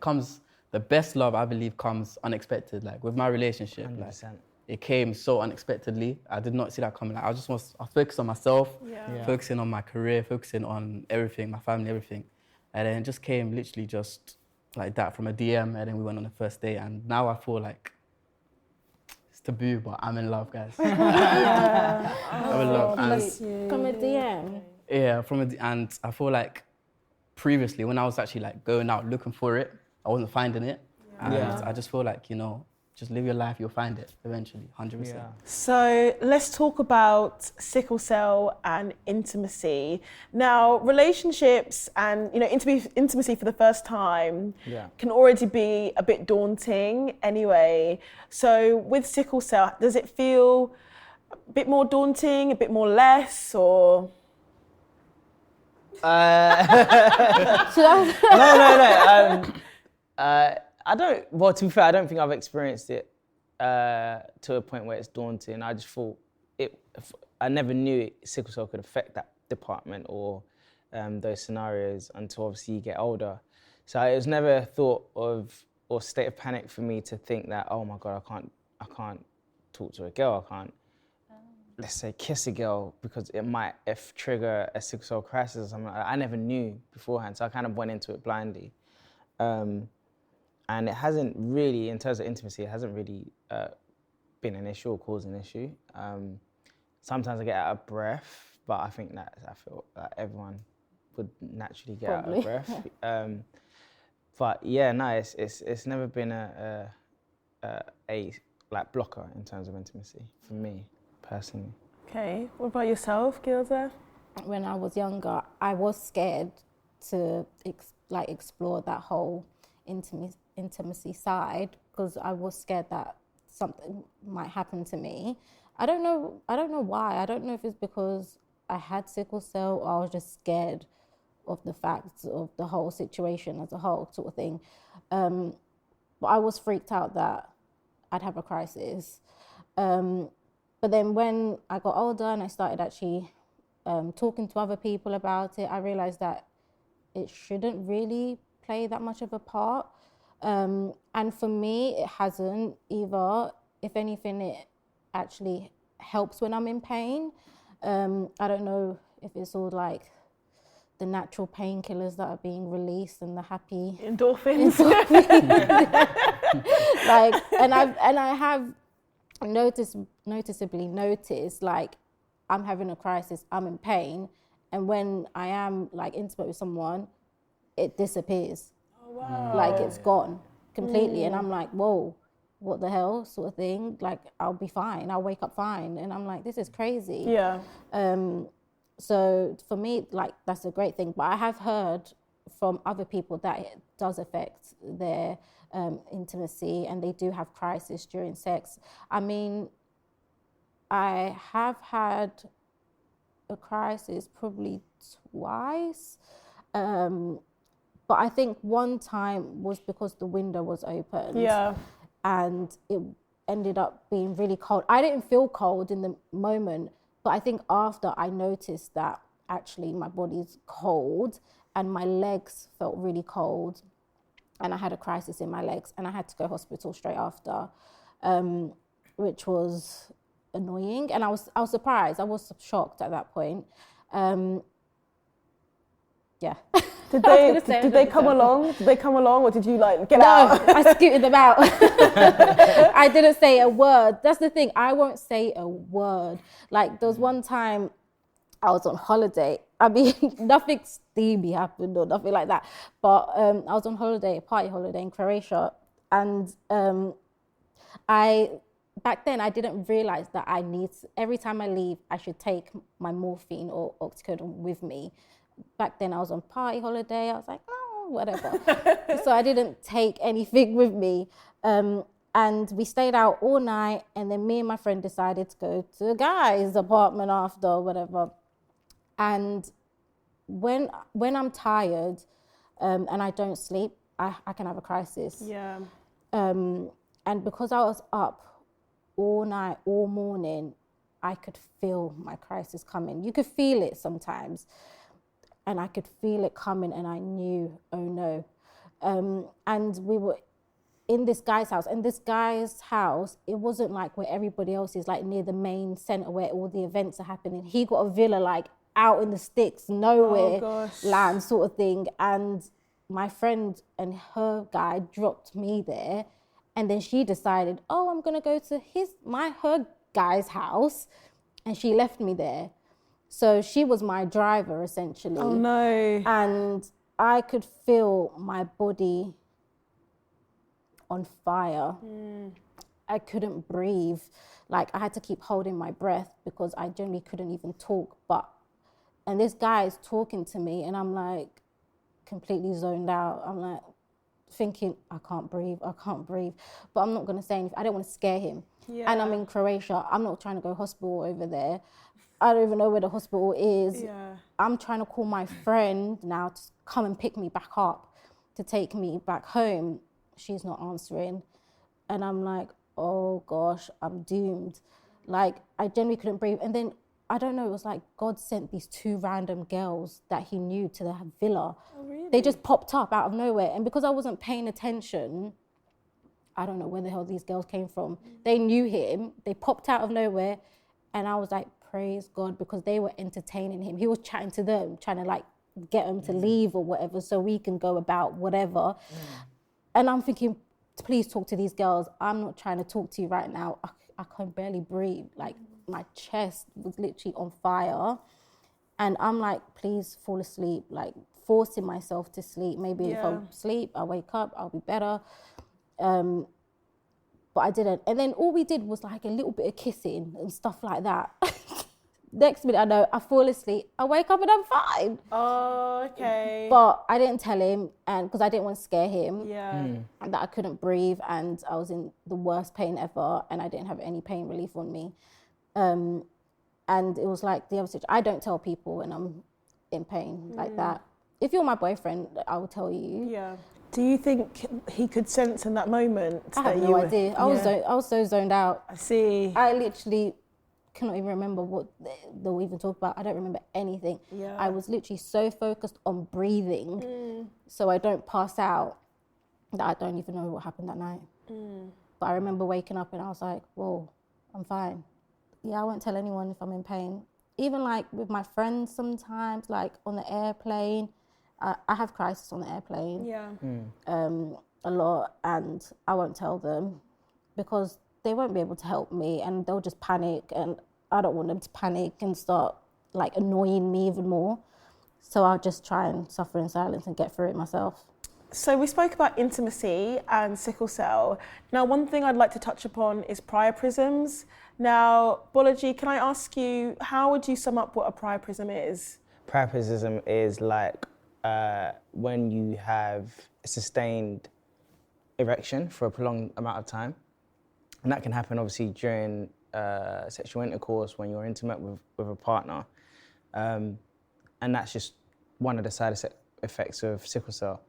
the best love, I believe, comes unexpected. Like, with my relationship, 100%. like, it came so unexpectedly. I did not see that coming. Like, I focused on myself, focusing on my career, focusing on everything, my family, everything. And then it just came literally just like that from a DM, and then we went on the first date. And now I feel like it's taboo, but I'm in love, guys. I'm in love. And From a DM? yeah, and I feel like previously when I was actually like going out looking for it, I wasn't finding it. And I just feel like, you know, just live your life, you'll find it eventually, 100%. Yeah. So let's talk about sickle cell and intimacy. Now, relationships and, you know, intimacy for the first time can already be a bit daunting anyway. So with sickle cell, does it feel a bit more daunting, a bit more less, or? No. I don't. Well, to be fair, I don't think I've experienced it to a point where it's daunting. I just thought I never knew sickle cell could affect that department or those scenarios until obviously you get older. So it was never a thought of or state of panic for me to think that, oh my God, I can't talk to a girl. I can't, let's say, kiss a girl because it might trigger a sickle cell crisis or something like that. I never knew beforehand, so I kind of went into it blindly. And it hasn't really, in terms of intimacy, it hasn't really been an issue or caused an issue. Sometimes I get out of breath, but I think that I feel like everyone would naturally get out of breath. But yeah, no, it's never been a like blocker in terms of intimacy for me personally. Okay, what about yourself, Gilda? When I was younger, I was scared to explore that whole intimacy side because I was scared that something might happen to me. I don't know why. I don't know if it's because I had sickle cell or I was just scared of the facts of the whole situation as a whole, sort of thing. But I was freaked out that I'd have a crisis. But then when I got older and I started actually talking to other people about it, I realized that it shouldn't really play that much of a part. And for me, it hasn't either. If anything, it actually helps when I'm in pain. I don't know if it's all like the natural painkillers that are being released and the happy endorphins. Like, and I have noticeably noticed, like, I'm having a crisis, I'm in pain, and when I am like intimate with someone, it disappears. Oh, wow. Like, it's gone completely, and I'm like, whoa, what the hell, sort of thing. Like, I'll be fine, I'll wake up fine, and I'm like, this is crazy. Yeah. So for me, like, that's a great thing. But I have heard from other people that it does affect their intimacy, and they do have crisis during sex. I mean, I have had a crisis probably twice. But I think one time was because the window was opened. Yeah. And it ended up being really cold. I didn't feel cold in the moment, but I think after I noticed that actually my body's cold and my legs felt really cold, and I had a crisis in my legs, and I had to go to hospital straight after, which was annoying. And I was surprised. I was shocked at that point. Yeah. Did they come along? Did they come along, or did you like get No, out? I scooted them out. I didn't say a word. That's the thing. I won't say a word. Like, there was one time I was on holiday. I mean, nothing steamy happened or nothing like that. But I was on holiday, a party holiday in Croatia, and back then I didn't realize that every time I leave, I should take my morphine or oxycodone with me. Back then I was on party holiday. I was like, oh, whatever. So I didn't take anything with me. And we stayed out all night, and then me and my friend decided to go to a guy's apartment after, whatever. And when I'm tired and I don't sleep, I can have a crisis. Yeah. And because I was up all night, all morning, I could feel my crisis coming. You could feel it sometimes. And I could feel it coming, and I knew, oh no. And we were in this guy's house. And this guy's house, it wasn't like where everybody else is, like near the main centre where all the events are happening. He got a villa like out in the sticks, nowhere land sort of thing. And my friend and her guy dropped me there. And then she decided, oh, I'm going to go to her guy's house. And she left me there. So she was my driver, essentially. Oh, no. And I could feel my body on fire. I couldn't breathe. Like, I had to keep holding my breath because I generally couldn't even talk. And this guy is talking to me, and I'm like completely zoned out. I'm like thinking, I can't breathe. But I'm not going to say anything. I don't want to scare him. Yeah. And I'm in Croatia. I'm not trying to go hospital over there. I don't even know where the hospital is. Yeah. I'm trying to call my friend now to come and pick me back up, to take me back home. She's not answering. And I'm like, oh gosh, I'm doomed. Like, I genuinely couldn't breathe. And then, I don't know, it was like God sent these two random girls that he knew to the villa. Oh, really? They just popped up out of nowhere. And because I wasn't paying attention, I don't know where the hell these girls came from. They knew him. They popped out of nowhere. And I was like, praise God, because they were entertaining him. He was chatting to them, trying to like get them to leave or whatever so we can go about whatever. And I'm thinking, please talk to these girls. I'm not trying to talk to you right now. I can barely breathe. Like, my chest was literally on fire. And I'm like, please fall asleep, like forcing myself to sleep. Maybe if I sleep, I'll wake up, I'll be better. But I didn't. And then all we did was like a little bit of kissing and stuff like that. Next minute I know, I fall asleep, I wake up and I'm fine. Oh, okay. But I didn't tell him, and because I didn't want to scare him. Yeah. And that I couldn't breathe, and I was in the worst pain ever, and I didn't have any pain relief on me. And it was like the other situation. I don't tell people when I'm in pain like that. If you're my boyfriend, I will tell you. Yeah. Do you think he could sense in that moment? I have no idea. I was so zoned out. I see. I literally cannot even remember what they'll even talk about. I don't remember anything. Yeah. I was literally so focused on breathing so I don't pass out. that I don't even know what happened that night. But I remember waking up and I was like, whoa, I'm fine. Yeah, I won't tell anyone if I'm in pain. Even like with my friends sometimes, like on the airplane, I have crisis on the airplane. Yeah. A lot, and I won't tell them because they won't be able to help me and they'll just panic, and I don't want them to panic and start like annoying me even more. So I'll just try and suffer in silence and get through it myself. So we spoke about intimacy and sickle cell. Now, one thing I'd like to touch upon is priapisms. Now, Bolaji, can I ask you, how would you sum up what a priapism is? Priapism is like when you have a sustained erection for a prolonged amount of time. And that can happen obviously during sexual intercourse when you're intimate with a partner. And that's just one of the side effects of sickle cell.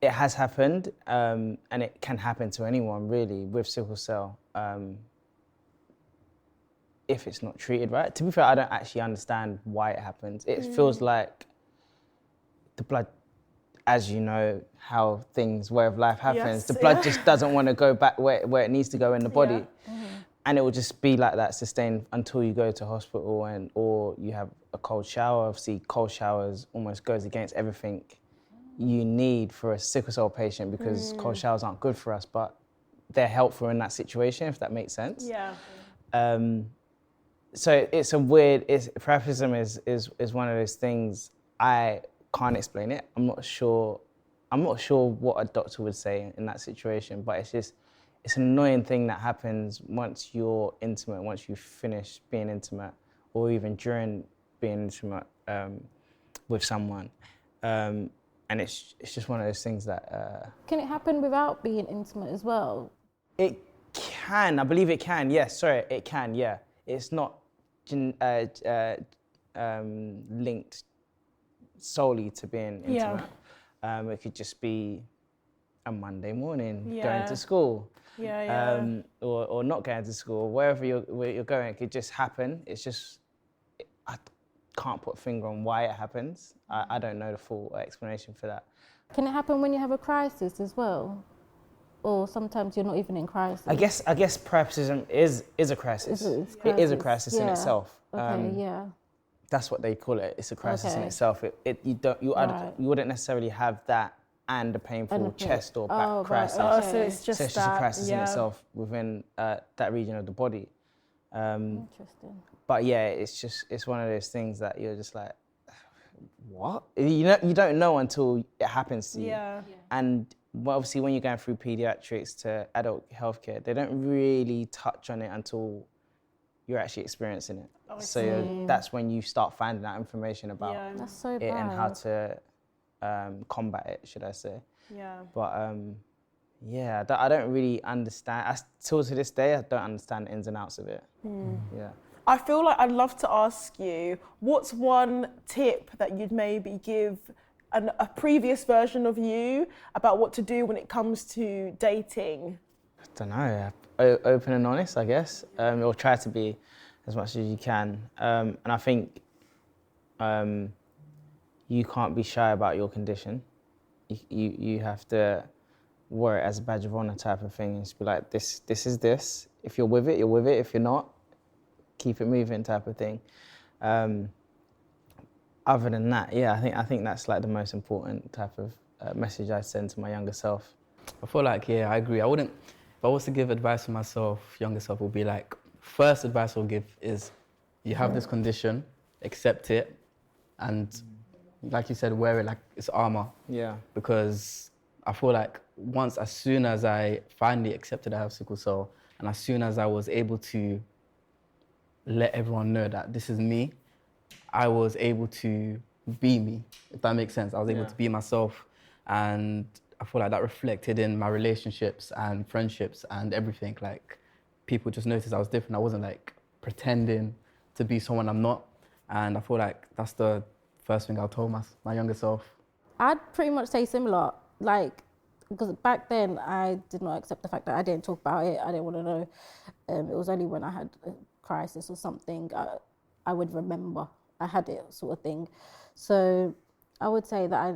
It has happened, and it can happen to anyone really with sickle cell if it's not treated right. To be fair, I don't actually understand why it happens. It feels like the blood, as you know, how way of life happens. Yes, the blood just doesn't want to go back where it needs to go in the body. Yeah. And it will just be like that, sustained until you go to hospital or you have a cold shower. Obviously, cold showers almost goes against everything you need for a sickle cell patient because cold showers aren't good for us, but they're helpful in that situation, if that makes sense. Yeah. So it's a weird, priapism is one of those things, I can't explain it. I'm not sure what a doctor would say in that situation, but it's an annoying thing that happens once you're intimate, once you finish being intimate, or even during being intimate with someone. And it's just one of those things that... Can it happen without being intimate as well? It can, I believe it can, yes, sorry, it can, yeah. It's not linked solely to being intimate. Yeah. It could just be a Monday morning, Yeah. going to school. Yeah. Or not going to school, wherever you're going, it could just happen. It's just, I can't put a finger on why it happens. I don't know the full explanation for that. Can it happen when you have a crisis as well? Or sometimes you're not even in crisis? I guess priapism is a crisis. It is a crisis in itself. Okay, yeah. That's what they call it. It's a crisis in Okay. itself. You wouldn't necessarily have that and a painful chest or back crisis. Right, So it's just So it's just that, a crisis in yeah. itself within that region of the body. Interesting. But yeah, it's one of those things that you're just like, what? You don't know until it happens to you. Yeah. And obviously when you're going through pediatrics to adult healthcare, they don't really touch on it until you're actually experiencing it. So that's when you start finding out information about That's so it bad. and how to combat it, should I say. Yeah. But yeah, I don't really understand. Till to this day, I don't understand the ins and outs of it. Yeah. I feel like I'd love to ask you, what's one tip that you'd maybe give a previous version of you about what to do when it comes to dating? I don't know. Open and honest, I guess. Or try to be as much as you can. And I think you can't be shy about your condition. You have to wear it as a badge of honor type of thing and just be like, this is this. If you're with it, you're with it. If you're not, keep it moving type of thing. Other than that, yeah, I think that's like the most important type of message I'd send to my younger self. I feel like, yeah, I agree. If I was to give advice to myself, younger self, would be like, first advice I'll give is you have this condition, accept it, and like you said, wear it like it's armor. Yeah. Because I feel like as soon as I finally accepted I have sickle cell, and as soon as I was able to let everyone know that this is me, I was able to be me, if that makes sense. I was able to be myself, and I feel like that reflected in my relationships and friendships and everything. Like, people just noticed I was different. I wasn't like pretending to be someone I'm not, and I feel like that's the first thing I'll tell my younger self. I'd pretty much say similar, like, because back then I did not accept the fact that I didn't talk about it. I didn't want to know. It was only when I had a crisis or something I would remember I had it, sort of thing. So I would say that I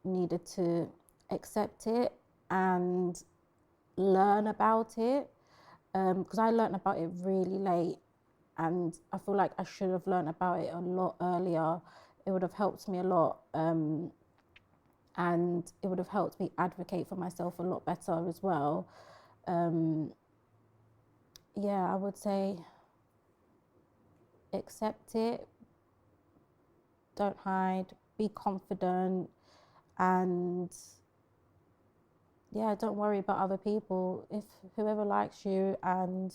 needed to accept it and learn about it, because I learned about it really late, and I feel like I should have learned about it a lot earlier. It would have helped me a lot, and it would have helped me advocate for myself a lot better as well. I would say accept it, don't hide, be confident, and don't worry about other people. If whoever likes you and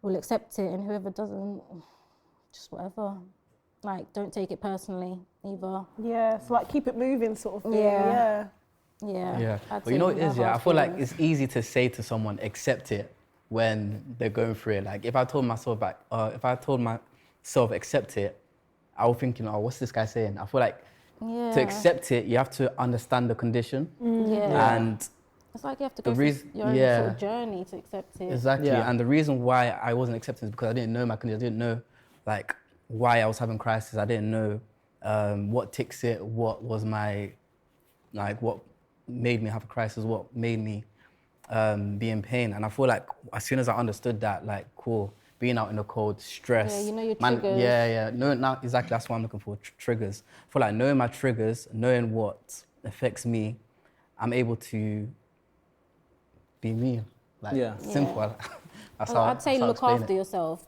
will accept it, and whoever doesn't, just whatever. Like, don't take it personally either. Yeah, so like keep it moving sort of thing. Yeah. But you know what it is, I feel like it's easy to say to someone, accept it, when they're going through it. Like, if I told myself accept it, I was thinking, oh, what's this guy saying? I feel like to accept it, you have to understand the condition. And it's like you have to go through your own sort of journey to accept it. Exactly. And the reason why I wasn't accepting is because I didn't know my condition. I didn't know like why I was having crisis. I didn't know what ticks it, what was my, like what made me have a crisis, what made me be in pain. And I feel like as soon as I understood that, like, cool, being out in the cold, stress. Yeah, you know your triggers. Now, exactly, that's what I'm looking for, triggers. I feel like knowing my triggers, knowing what affects me, I'm able to be me. Like, simple. I'd say look after yourself,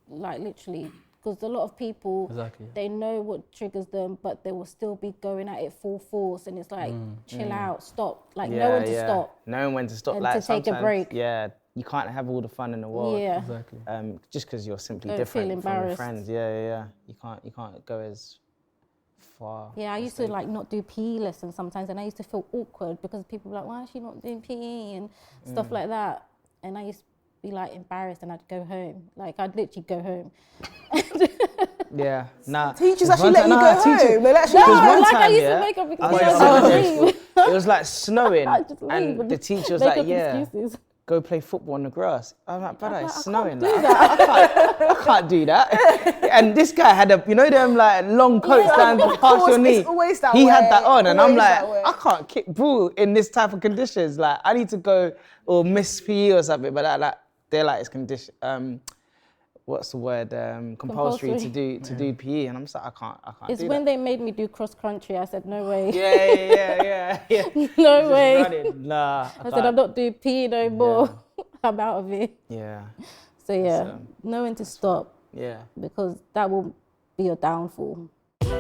like literally. Because a lot of people, they know what triggers them, but they will still be going at it full force. And it's like, chill out, stop. Like, know when to stop. Knowing when to stop. And like, to take a break. Yeah, you can't have all the fun in the world. Yeah. Exactly. Just because you're simply Don't different feel from your embarrassed. friends. Yeah. You can't go as far. Yeah, I used to like not do PE lessons sometimes, and I used to feel awkward because people were like, why is she not doing PE and stuff like that. And I used to be like embarrassed, and I'd go home. Like, I'd literally go home. Yeah, nah. Teachers actually let you go home. They actually I used to make up because it was like snowing, and the teacher was like, excuses. Go play football on the grass. I'm like, brother, it's snowing. I can't do that. And this guy had them like long coats down past your knee. Always that he way. had that on, and I'm like, Always that way. I can't kick ball in this type of conditions. Like, I need to go or miss PE or something. But they're like, it's condition. What's the word? Compulsory to do PE, and I'm just like, I can't. It's do when that. they made me do cross country. I said, no way. Yeah. No way. Running. Nah. I said, I'm not doing PE no more. I'm out of it. Yeah. So know when to stop. Yeah. Because that will be your downfall.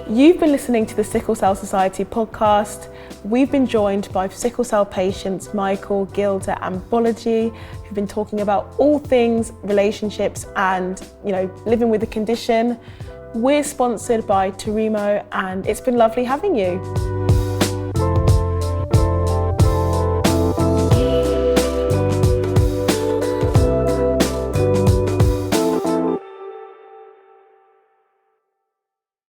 You've been listening to the Sickle Cell Society podcast. We've been joined by sickle cell patients Michael, Gilda and Bolaji, who've been talking about all things relationships and, living with the condition. We're sponsored by Turimo, and it's been lovely having you.